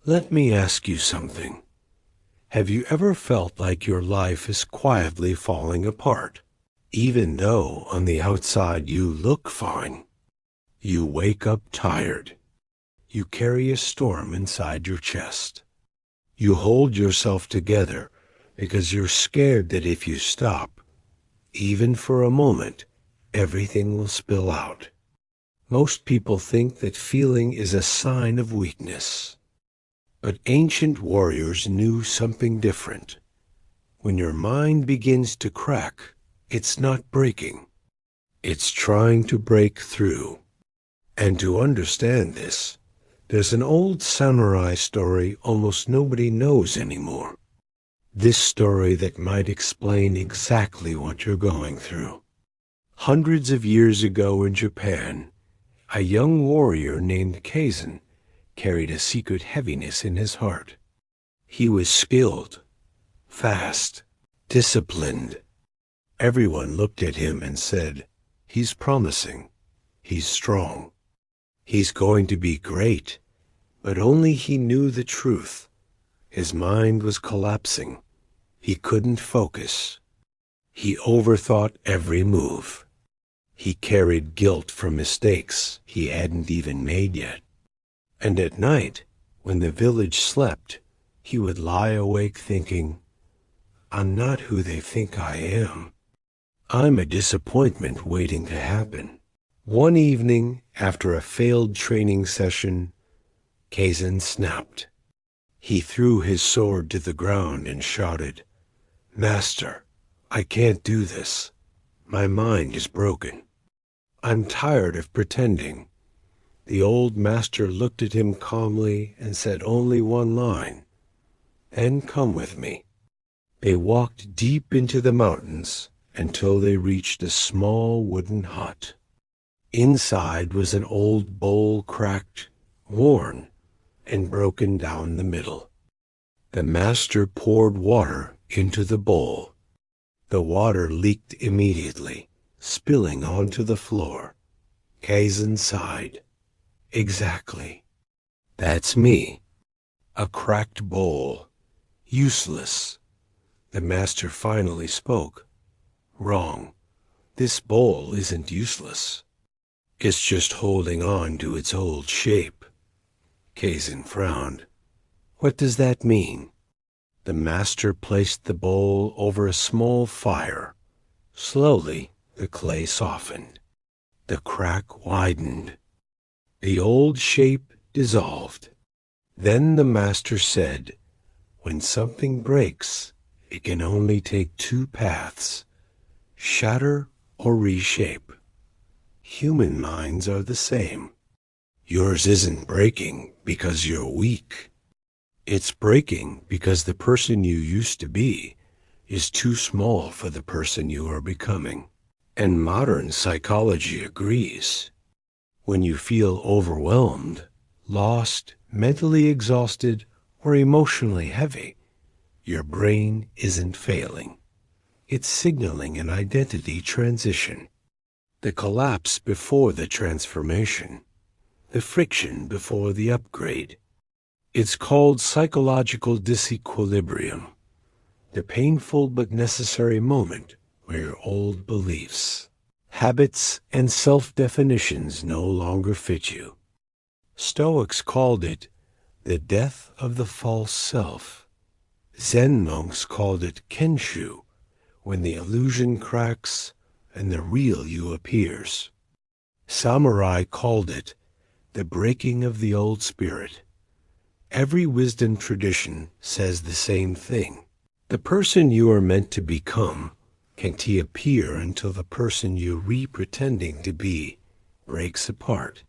Let me ask you something. Have you ever felt like your life is quietly falling apart, even though on the outside you look fine? You wake up tired. You carry a storm inside your chest. You hold yourself together because you're scared that if you stop, even for a moment, everything will spill out. Most people think that feeling is a sign of weakness. But ancient warriors knew something different. When your mind begins to crack, it's not breaking. It's trying to break through. And to understand this, there's an old samurai story almost nobody knows anymore. This story that might explain exactly what you're going through. Hundreds of years ago in Japan, a young warrior named Kaizen carried a secret heaviness in his heart. He was skilled, fast, disciplined. Everyone looked at him and said, "He's promising. He's strong. He's going to be great." But only he knew the truth. His mind was collapsing. He couldn't focus. He overthought every move. He carried guilt for mistakes he hadn't even made yet. And at night, when the village slept, he would lie awake thinking, "I'm not who they think I am. I'm a disappointment waiting to happen." One evening, after a failed training session, Kaizen snapped. He threw his sword to the ground and shouted, "Master, I can't do this. My mind is broken. I'm tired of pretending." The old master looked at him calmly and said only one line, "Then come with me." They walked deep into the mountains until they reached a small wooden hut. Inside was an old bowl, cracked, worn, and broken down the middle. The master poured water into the bowl. The water leaked immediately, spilling onto the floor. Kaizen sighed. "Exactly. That's me. A cracked bowl. Useless." The master finally spoke. "Wrong. This bowl isn't useless. It's just holding on to its old shape." Kaizen frowned. "What does that mean?" The master placed the bowl over a small fire. Slowly, the clay softened. The crack widened. The old shape dissolved. Then the master said, "When something breaks, it can only take two paths: shatter or reshape. Human minds are the same. Yours isn't breaking because you're weak. It's breaking because the person you used to be is too small for the person you are becoming." And modern psychology agrees. When you feel overwhelmed, lost, mentally exhausted, or emotionally heavy, your brain isn't failing. It's signaling an identity transition. The collapse before the transformation. The friction before the upgrade. It's called psychological disequilibrium, the painful but necessary moment where your old beliefs, habits, and self-definitions no longer fit you. Stoics called it the death of the false self. Zen monks called it kenshu, when the illusion cracks and the real you appears. Samurai called it the breaking of the old spirit. Every wisdom tradition says the same thing. The person you are meant to become can't appear until the person you're re-pretending to be breaks apart.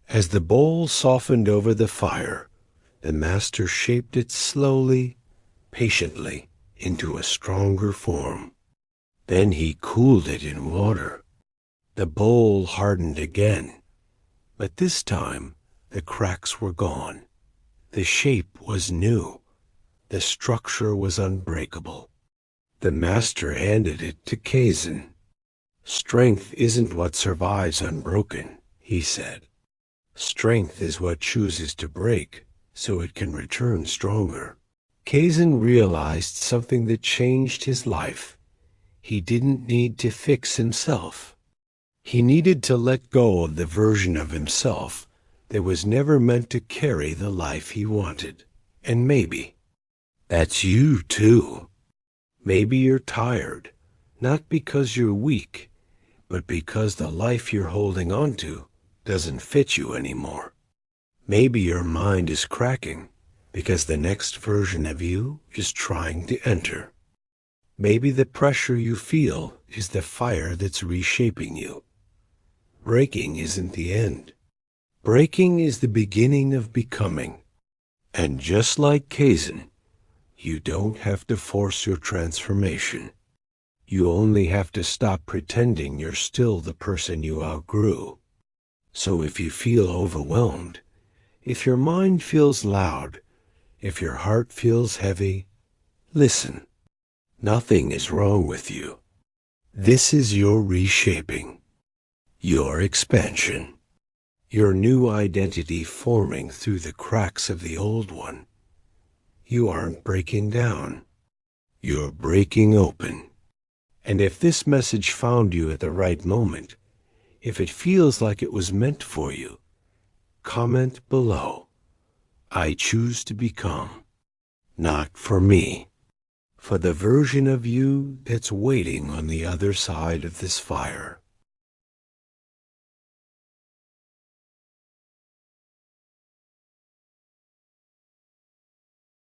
As the bowl softened over the fire, the master shaped it slowly, patiently, into a stronger form. Then he cooled it in water. The bowl hardened again, but this time the cracks were gone. The shape was new. The structure was unbreakable. The master handed it to Kaizen. "Strength isn't what survives unbroken," he said. "Strength is what chooses to break so it can return stronger. Kaizen realized something that changed his life. He didn't need to fix himself. He needed to let go of the version of himself that was never meant to carry the life he wanted. And maybe that's you too. Maybe you're tired, not because you're weak, but because the life you're holding on to doesn't fit you anymore. Maybe your mind is cracking because the next version of you is trying to enter. Maybe the pressure you feel is the fire that's reshaping you. Breaking isn't the end. Breaking is the beginning of becoming. And just like Kaizen, you don't have to force your transformation. You only have to stop pretending you're still the person you outgrew. So if you feel overwhelmed, if your mind feels loud, if your heart feels heavy, listen. Nothing is wrong with you. This is your reshaping, your expansion, your new identity forming through the cracks of the old one. You aren't breaking down. You're breaking open. And if this message found you at the right moment, if it feels like it was meant for you, comment below. I choose to become, not for me, for the version of you that's waiting on the other side of this fire.